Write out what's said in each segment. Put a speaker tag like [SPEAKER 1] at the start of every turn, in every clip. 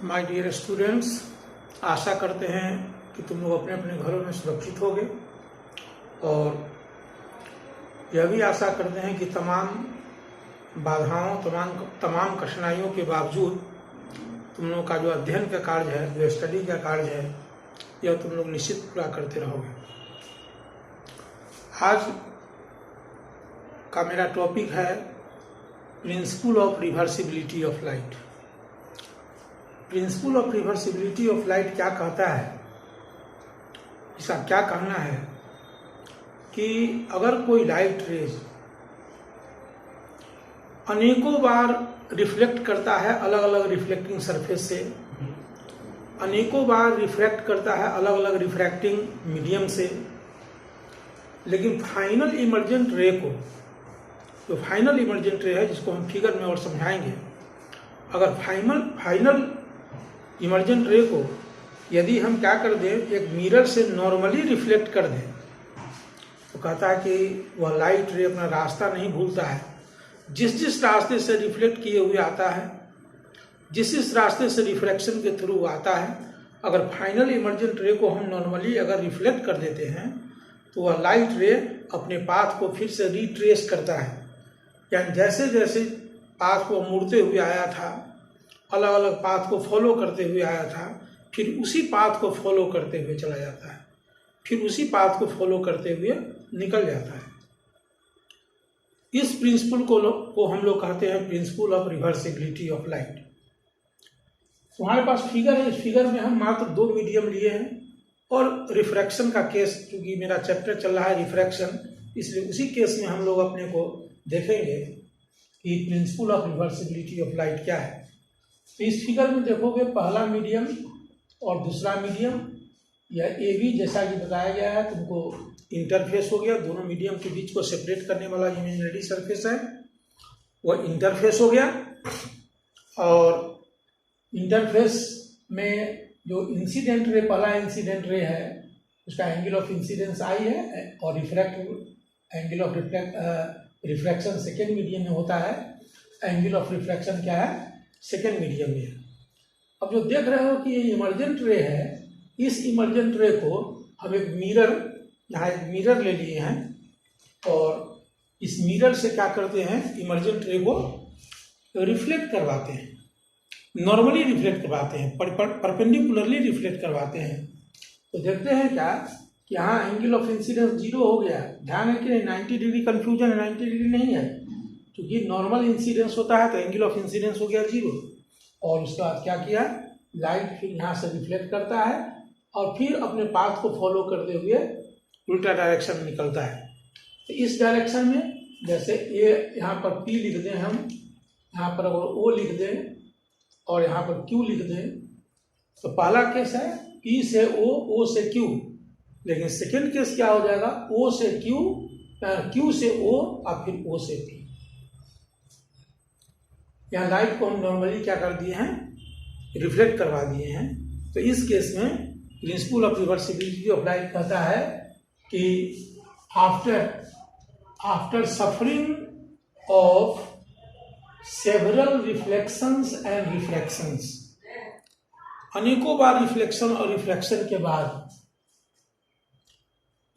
[SPEAKER 1] My dear students, आशा करते हैं कि तुम लोग अपने अपने घरों में सुरक्षित होगे और यह भी आशा करते हैं कि तमाम बाधाओं तमाम कठिनाइयों के बावजूद तुम लोग का जो अध्ययन का कार्य है, जो स्टडी का कार्य है, यह तुम लोग निश्चित पूरा करते रहोगे। आज का मेरा टॉपिक है principal of reversibility of light. Principal of reversibility of light क्या कहता है, इसका क्या कहना है कि अगर कोई लाइट रेज अनेकों बार रिफ्लेक्ट करता है अलग अलग रिफ्लेक्टिंग सरफेस से, अनेकों बार रिफ्रैक्ट करता है अलग अलग रिफ्रैक्टिंग मीडियम से, लेकिन फाइनल इमर्जेंट रे को, जो फाइनल इमर्जेंट रे है जिसको हम फिगर में और समझाएंगे, अगर फाइनल इमर्जेंट रे को यदि हम क्या कर दें, एक मिरर से नॉर्मली रिफ्लेक्ट कर दें, तो कहता है कि वह लाइट रे अपना रास्ता नहीं भूलता है। जिस रास्ते से रिफ्लेक्ट किए हुए आता है, जिस रास्ते से रिफ्रैक्शन के थ्रू आता है, अगर फाइनल इमर्जेंट रे को हम नॉर्मली अगर रिफ्लेक्ट कर देते हैं तो वह लाइट रे अपने पाथ को फिर से रिट्रेस करता है। यानी जैसे जैसे पाथ को मुड़ते हुए आया था, अलग अलग पाथ को फॉलो करते हुए आया था, फिर उसी पाथ को फॉलो करते हुए चला जाता है, फिर उसी पाथ को फॉलो करते हुए निकल जाता है। इस प्रिंसिपल को हम लोग कहते हैं principal of reversibility of light. हमारे पास फिगर है, इस फिगर में हम मात्र दो मीडियम लिए हैं और रिफ्रैक्शन का केस, क्योंकि मेरा चैप्टर चल रहा है रिफ्रैक्शन, इसलिए उसी केस में हम लोग अपने को देखेंगे कि principal of reversibility of light क्या है। तो इस फिगर में देखोगे पहला मीडियम और दूसरा मीडियम, यह ए बी जैसा कि बताया गया है, तुमको इंटरफेस हो गया। दोनों मीडियम के बीच को सेपरेट करने वाला इमेजिनरी सरफेस है, वह इंटरफेस हो गया। और इंटरफेस में जो इंसिडेंट रे, पहला इंसिडेंट रे है, उसका एंगल ऑफ इंसिडेंस आई है और angle of refraction second medium में होता है। एंगल ऑफ रिफ्रैक्शन क्या है, सेकेंड मीडियम में है। अब जो देख रहे हो कि ये इमर्जेंट रे है, इस इमर्जेंट रे को हम एक मिरर, यहाँ एक मिरर ले लिए हैं और इस मिरर से क्या करते हैं, इमर्जेंट रे को रिफ्लेक्ट करवाते हैं, नॉर्मली रिफ्लेक्ट करवाते हैं, परपेंडिकुलरली रिफ्लेक्ट करवाते हैं। तो देखते हैं क्या कि यहाँ एंगल ऑफ इंसिडेंस 0 हो गया। ध्यान है कि 90 डिग्री कन्फ्यूजन है, 90 डिग्री नहीं है, क्योंकि नॉर्मल इंसिडेंस होता है तो एंगल ऑफ इंसिडेंस हो गया 0। और उसके बाद क्या किया, लाइट फिर यहाँ से रिफ्लेक्ट करता है और फिर अपने पाथ को फॉलो करते हुए उल्टा डायरेक्शन में निकलता है। तो इस डायरेक्शन में जैसे ये यहाँ पर P लिख दें हम, यहाँ पर अगर O लिख दें और यहाँ पर Q लिख दें, तो पहला केस है P से O, O से Q, लेकिन सेकेंड केस क्या हो जाएगा, O से Q, Q से O और फिर O से P। यहाँ लाइट को हम नॉर्मली क्या कर दिए हैं, रिफ्लेक्ट करवा दिए हैं। तो इस केस में principle of reversibility of light कहता है कि after suffering of several reflections and refractions, अनेकों बार रिफ्लेक्शन और रिफ्रैक्शन के बाद,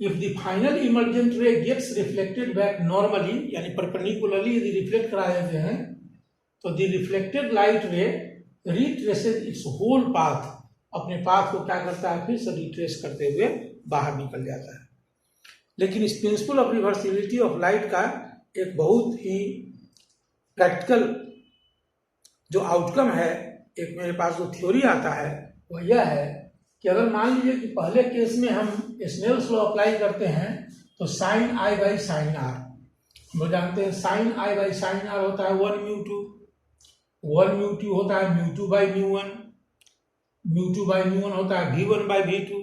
[SPEAKER 1] if the final emergent ray gets reflected back normally, यानी परपेंडिकुलरली यदि रिफ्लेक्ट करा देते हैं, तो the reflected light ray retraces its whole path, अपने पाथ को क्या करता है, फिर से रिट्रेस करते हुए बाहर निकल जाता है। लेकिन इस principal of reversibility of light का एक बहुत ही प्रैक्टिकल जो आउटकम है, एक मेरे पास जो थ्योरी आता है, वह यह है कि अगर मान लीजिए कि पहले केस में हम स्नेल्स लॉ अप्लाई करते हैं, तो sine I by sine R, हम जानते हैं sine I by sine R होता है 1 म्यू 2 होता है mu 2 by mu 1, mu 2 by mu 1 होता है V1 by V2,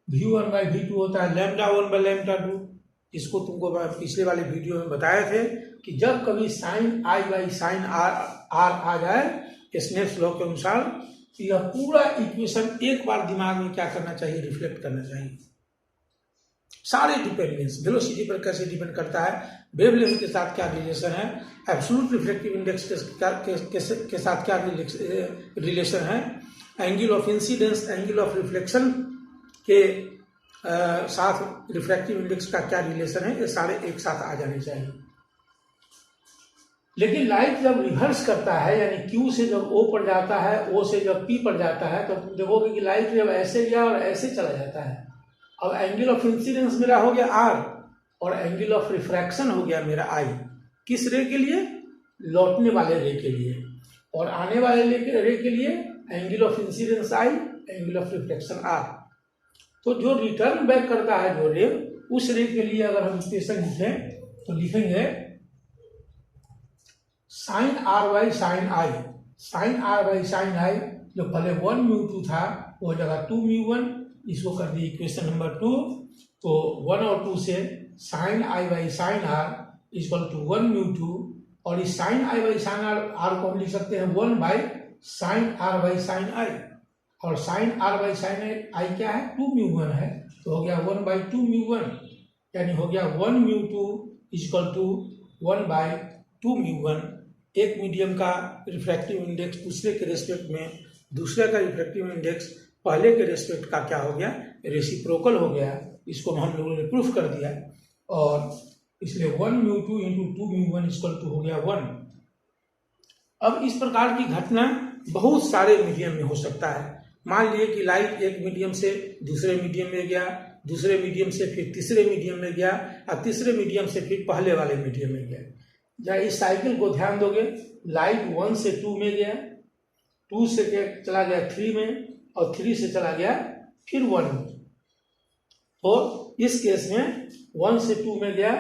[SPEAKER 1] V1 by V2 होता है लैम्डा 1 बाई लैम्डा 2। इसको तुमको पिछले वाले वीडियो में बताए थे कि जब कभी sine I by sine r आ जाए स्नेल्स लॉ के अनुसार, तो यह पूरा इक्वेशन एक बार दिमाग में क्या करना चाहिए, रिफ्लेक्ट करना चाहिए। सारे डिपेंडेंस वेलोसिटी पर कैसे डिपेंड करता है, वेवलेंथ के साथ क्या रिलेशन है, एब्सोल्यूट रिफ्रैक्टिव इंडेक्स के साथ क्या रिलेशन है, angle of incidence angle of reflection के साथ रिफ्रैक्टिव इंडेक्स का क्या रिलेशन है, ये सारे एक साथ आ जाने चाहिए। लेकिन लाइट जब रिवर्स करता है, यानी Q से जब O पर जाता है, O से जब P पर जाता है, तो तुम देखोगे कि लाइट जब ऐसे गया और ऐसे चला जाता है। अब एंगल ऑफ इंसिडेंस मेरा हो गया R और एंगल ऑफ रिफ्रैक्शन हो गया मेरा I। किस रे के लिए? लौटने वाले रे के लिए। और आने वाले रे के लिए angle of incidence I, angle of refraction R। तो जो रिटर्न बैक करता है जो रे, उस रे के लिए अगर हम इक्वेशन लिखें तो लिखेंगे sine R by sine I। Sine R by sine I जो पहले 1 μ2 था वो जगह 2 μ1, इसको कर दिए इक्वेशन नंबर 2। तो 1 और 2 से sine I by sine R equal to 1 μ2, और इस sine I by sine R को हम लिख सकते हैं 1 by sine R by sine I। और sine R by sine I क्या है? 2 μ1 है, तो हो गया 1 बाई 2 μ1, यानी हो गया 1 μ2 इक्वल टू 1 बाई 2 μ1। एक मीडियम का रिफ्रैक्टिव इंडेक्स दूसरे के रेस्पेक्ट में, दूसरे का रिफ्रैक्टिव इंडेक्स पहले के रेस्पेक्ट का क्या हो गया? रेसिप्रोकल हो गया। इसको हम लोगों ने प्रूफ कर दिया, और इसलिए 1 μ2 इंटू 2 μ1 इक्वल टू हो गया 1। अब इस प्रकार की घटना बहुत सारे मीडियम में हो सकता है। मान लिए कि लाइट एक मीडियम से दूसरे मीडियम में गया, दूसरे मीडियम से फिर तीसरे मीडियम में गया, और तीसरे मीडियम से फिर पहले वाले मीडियम में गया। या इस साइकिल को ध्यान दोगे, लाइट 1 से 2 में गया, 2 से चला गया 3 में, और 3 से चला गया फिर 1 में। तो इस केस में 1 से 2 में गया,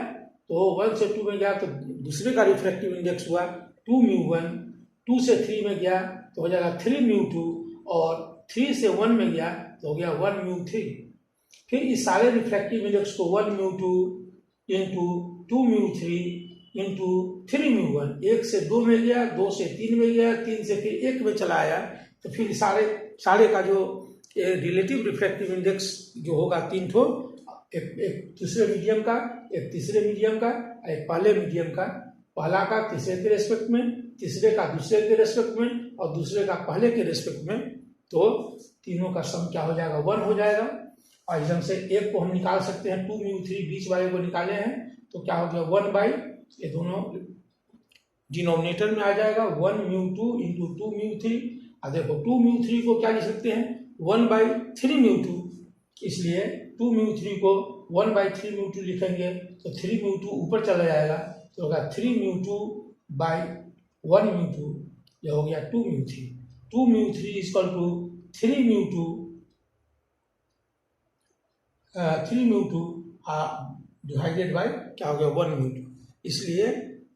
[SPEAKER 1] तो 1 से 2 में गया तो दूसरे का रिफ्रैक्टिव इंडेक्स हुआ 2 μ1। 2 से 3 में गया तो हो जाएगा 3 μ2, और 3 से 1 में गया तो हो गया 1 μ3। फिर इस सारे रिफ्रैक्टिव इंडेक्स को 1 μ2 इंटू 2 मू3 इंटू 3 μ1, 1 से 2 में गया, 2 से 3 में गया, 3 से फिर 1 में चला आया, तो फिर सारे का जो रिलेटिव रिफ्रैक्टिव इंडेक्स जो होगा 3 ठो, एक दूसरे मीडियम का, एक तीसरे मीडियम का, एक पहले मीडियम का, पहला का तीसरे के रेस्पेक्ट में, तीसरे का दूसरे के रेस्पेक्ट में, और दूसरे का पहले के रेस्पेक्ट में। तो तीनों का सम क्या हो जाएगा? 1 हो जाएगा। और इसमें से एक को हम निकाल सकते हैं, 2 μ3 बीच वाले को निकाले हैं, तो क्या हो गया 1 बाई, ये दोनों डिनोमिनेटर में आ जाएगा 1 μ2 इंटू 2 μ3। और देखो 2 μ3 को क्या लिख सकते हैं? 1 बाई 3 μ2। इसलिए 2 μ3 को 1 बाई 3 μ2 लिखेंगे तो 3 μ2 ऊपर चला जाएगा, तो होगा 3 μ2 बाई 1 μ2, यह हो गया 2 μ3। 2 μ3 इक्वल टू 3 μ2 डिवाइडेड बाई क्या हो गया 1 μ2। इसलिए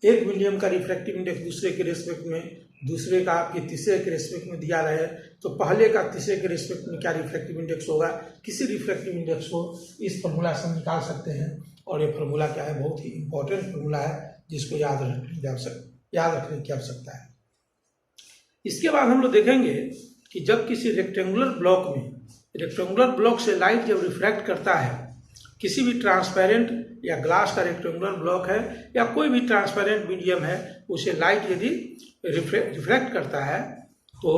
[SPEAKER 1] एक मीडियम का रिफ्रैक्टिव इंडेक्स दूसरे के रेस्पेक्ट में, दूसरे का फिर तीसरे के रेस्पेक्ट में दिया रहे, तो पहले का तीसरे के रेस्पेक्ट में क्या रिफ्रैक्टिव इंडेक्स होगा, किसी रिफ्रैक्टिव इंडेक्स को इस फॉर्मूला से निकाल सकते हैं। और ये फार्मूला क्या है? बहुत ही इंपॉर्टेंट फार्मूला है, जिसको याद रखने की आवश्यकता है। इसके बाद हम लोग देखेंगे कि जब किसी रेक्टेंगुलर ब्लॉक से लाइट जब रिफ्रैक्ट करता है, किसी भी ट्रांसपेरेंट या ग्लास का रेक्टेंगुलर ब्लॉक है या कोई भी ट्रांसपेरेंट मीडियम है, उसे लाइट यदि रिफ्रैक्ट करता है, तो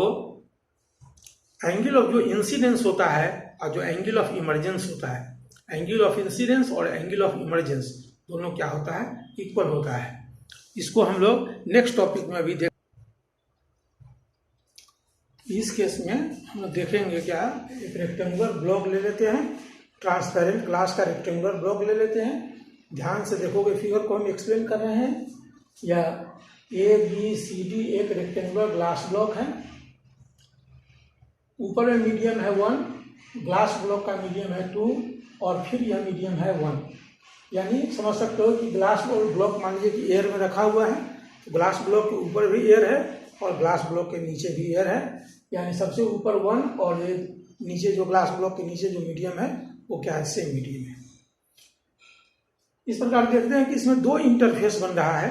[SPEAKER 1] एंगल ऑफ जो इंसिडेंस होता है और जो एंगल ऑफ इमर्जेंस होता है, एंगल ऑफ इंसिडेंस और एंगल ऑफ इमर्जेंस दोनों क्या होता है? इक्वल होता है। इसको हम लोग नेक्स्ट टॉपिक में अभी देख, इस केस में हम लोग देखेंगे क्या, एक रेक्टेंगुलर ब्लॉक ले लेते हैं, ट्रांसपेरेंट ग्लास का रेक्टेंगुलर ब्लॉक ले लेते हैं। ध्यान से देखोगे फिगर को हम एक्सप्लेन कर रहे हैं। या ABCD एक रेक्टेंगुलर ग्लास ब्लॉक है, ऊपर में मीडियम है 1, ग्लास ब्लॉक का मीडियम है 2, और फिर यह मीडियम है 1। यानी समझ सकते हो कि ग्लास ब्लॉक मान लीजिए कि एयर में रखा हुआ है, तो ग्लास ब्लॉक के ऊपर भी एयर है और ग्लास ब्लॉक के नीचे भी एयर है। यानी सबसे ऊपर 1 और ये नीचे जो ग्लास ब्लॉक के नीचे जो मीडियम है वो क्या है? सेम मीडियम है। इस प्रकार देखते हैं कि इसमें 2 इंटरफेस बन रहा है।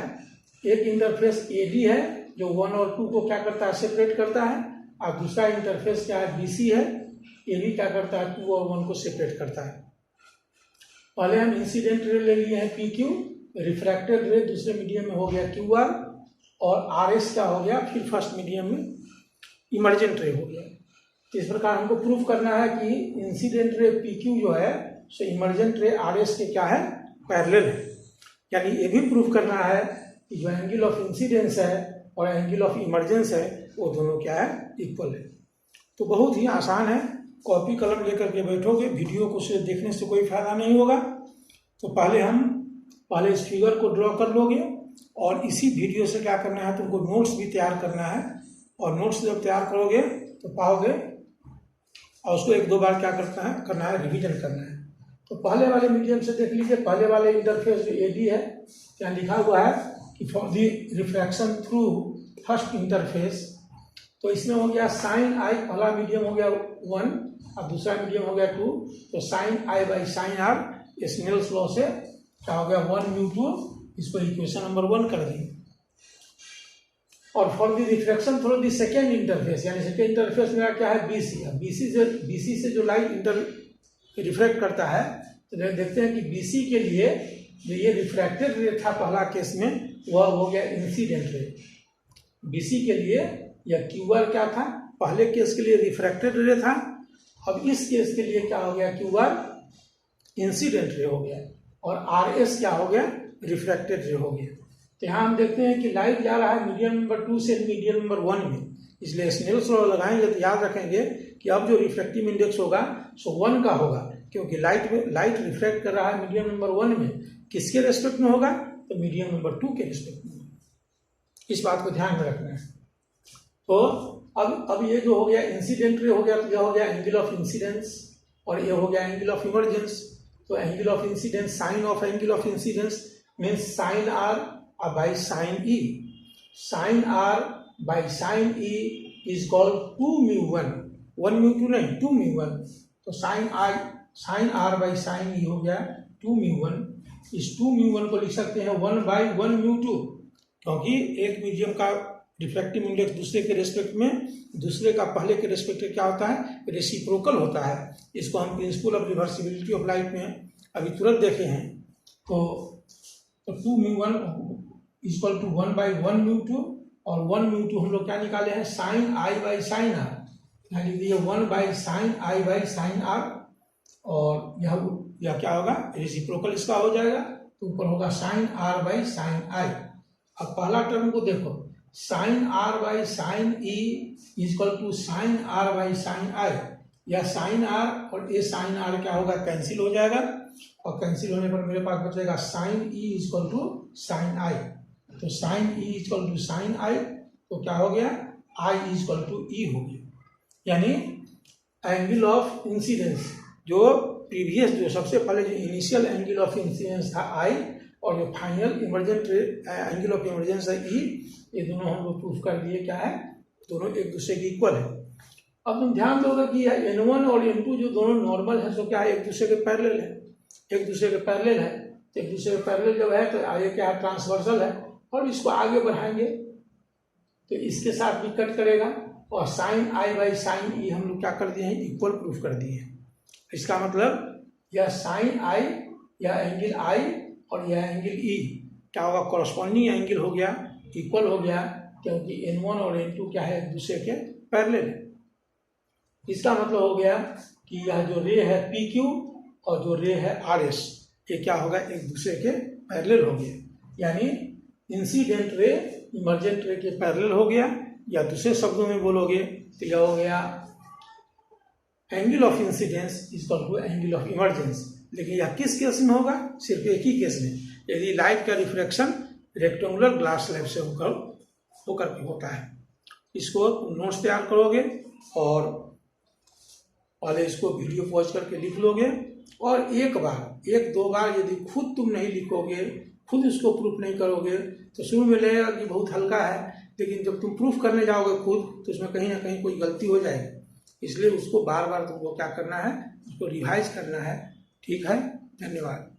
[SPEAKER 1] एक इंटरफेस AD है जो 1 और 2 को क्या करता है? सेपरेट करता है। और दूसरा इंटरफेस क्या है? BC है, AB क्या करता है? 2 और 1 को सेपरेट करता है। पहले हम इंसिडेंट रे ले लिए हैं PQ, रिफ्रैक्टेड रे दूसरे मीडियम में हो गया QR, और RS क्या हो गया फिर फर्स्ट मीडियम में इमर्जेंट रे हो गया। तो इस प्रकार हमको प्रूव करना है कि इंसिडेंट रे PQ जो है सो इमर्जेंट रे RS के क्या है, पैरेलल है। यानी ये भी प्रूव करना है कि जो एंगल ऑफ इंसिडेंस है और एंगल ऑफ इमर्जेंस है वो दोनों क्या है, इक्वल है। तो बहुत ही आसान है, कॉपी कलम लेकर के बैठोगे, वीडियो को सिर्फ देखने से कोई फायदा नहीं होगा। तो पहले इस फिगर को ड्रॉ कर लोगे और इसी वीडियो से क्या करना है, तुमको नोट्स भी तैयार करना है, और नोट्स जब तैयार करोगे तो पाओगे, और उसको एक दो बार क्या करना है रिवीजन करना है। तो पहले वाले मीडियम से देख लीजिए, पहले वाले इंटरफेस जो AD है, क्या लिखा हुआ है कि for the refraction through first interface, तो इसमें हो गया साइन आई, पहला मीडियम हो गया 1 और दूसरा मीडियम हो गया 2, तो sine I by sine R, Snell's law से क्या हो गया 1 म्यू 2, इसको इक्वेशन नंबर 1 कर दिए। और for the refraction through the second interface, यानी सेकेंड इंटरफेस मेरा क्या है BC से जो लाइट रिफ्रैक्ट करता है, तो देखते हैं कि BC के लिए जो ये रिफ्रैक्टेड रे था पहला केस में, वह हो गया इंसिडेंट रे। BC के लिए या QR क्या था, पहले केस के लिए रिफ्रैक्टेड रे था, अब इस केस के लिए क्या हो गया, QR इंसिडेंट रे हो गया, और RS क्या हो गया, रिफ्रैक्टेड रे हो गया। तो यहाँ हम देखते हैं कि लाइट जा रहा है मीडियम नंबर 2 से मीडियम नंबर 1 में, इसलिए स्नेल्स लॉ लगाएंगे तो याद रखेंगे कि अब जो रिफ्रैक्टिव इंडेक्स होगा सो 1 का होगा, क्योंकि लाइट रिफ्रैक्ट कर रहा है मीडियम नंबर 1 में, किसके रेस्पेक्ट में होगा, तो मीडियम नंबर 2 के रेस्पेक्ट में होगा। इस बात को ध्यान में रखना है। तो अब ये जो हो गया इंसिडेंट रे हो गया, तो यह हो गया एंगल ऑफ इंसिडेंस, और ये हो गया एंगल ऑफ इमर्जेंस। तो angle of incidence, sine of angle of incidence means sine r by sine e, sine r by sine e is called 2 mu 1 mu 2 नहीं 2 म्यू 1, तो sine r by sine e हो गया 2 mu 1। इस 2 mu 1 को लिख सकते हैं 1 by 1 mu 2, क्योंकि एक मीडियम का रिफ्रैक्टिव इंडेक्स दूसरे के रेस्पेक्ट में, दूसरे का पहले के रेस्पेक्ट में क्या होता है, रेसिप्रोकल होता है। इसको हम principle of reversibility of light में अभी तुरंत देखे हैं। तो 2 mu 1 equal to 1 by 1 mu 2, और 1 म्यू 2 हम लोग क्या निकाले हैं, sine I by sine r, यानी ये 1 by sine I by sine r, और यह क्या होगा, रेसिप्रोकल इसका हो जाएगा, तो ऊपर होगा sine r by sine i. अब पहला टर्म को देखो, sine r by sine e equal to sine r by sine i, या साइन आर और ये साइन आर क्या होगा, कैंसिल हो जाएगा, और कैंसिल होने पर मेरे पास बचेगा sine e equal to sine i. तो sine e equal to sine i, तो क्या हो गया, आई इक्वल टू ई हो गया। यानी एंगल ऑफ इंसिडेंस, जो प्रीवियस जो सबसे पहले जो इनिशियल एंगल ऑफ इंसिडेंस था आई, और जो final emergent angle of emergence है ई, ये दोनों हम लोग प्रूफ कर दिए क्या है, दोनों एक दूसरे के इक्वल है। अब तुम ध्यान दोगे कि N1 और N2 जो दोनों नॉर्मल है, सो क्या है, एक दूसरे के पैरेलल है, एक दूसरे के पैरेलल है। तो एक दूसरे के पैरेलल जब है तो आगे क्या है, ट्रांसवर्सल है, और इसको आगे बढ़ाएंगे तो इसके साथ भी कट करेगा, और साइन आई बाई साइन ई हम लोग क्या कर दिए हैं, इक्वल प्रूफ कर दिए हैं। इसका मतलब यह साइन आई या एंगल आई और यह एंगल ई क्या होगा, कॉरस्पॉन्डिंग एंगल हो गया, इक्वल हो गया, क्योंकि N1 और N2 क्या है, एक दूसरे के पैरेलल है। इसका मतलब हो गया कि यह जो रे है PQ और जो रे है RS, ये क्या होगा, एक दूसरे के पैरेलल हो गया। यानी इंसिडेंट रे इमर्जेंट रे के पैरेलल हो गया, या दूसरे शब्दों में बोलोगे तो यह हो गया angle of incidence equal to angle of emergence. लेकिन यह किस केस में होगा, सिर्फ एक ही केस में, यदि लाइट का रिफ्लेक्शन रेक्टेंगुलर ग्लास स्लैब से होकर के होता है। इसको नोट्स तैयार करोगे और पहले इसको वीडियो पॉज करके लिख लोगे, और एक दो बार यदि खुद तुम नहीं लिखोगे, खुद इसको प्रूफ नहीं करोगे, तो शुरू में लगेगा कि बहुत हल्का है, लेकिन जब तुम प्रूफ करने जाओगे खुद तो उसमें कहीं ना कहीं कोई गलती हो जाएगी। इसलिए उसको बार बार तुमको क्या करना है, उसको रिवाइज करना है। ठीक है, धन्यवाद।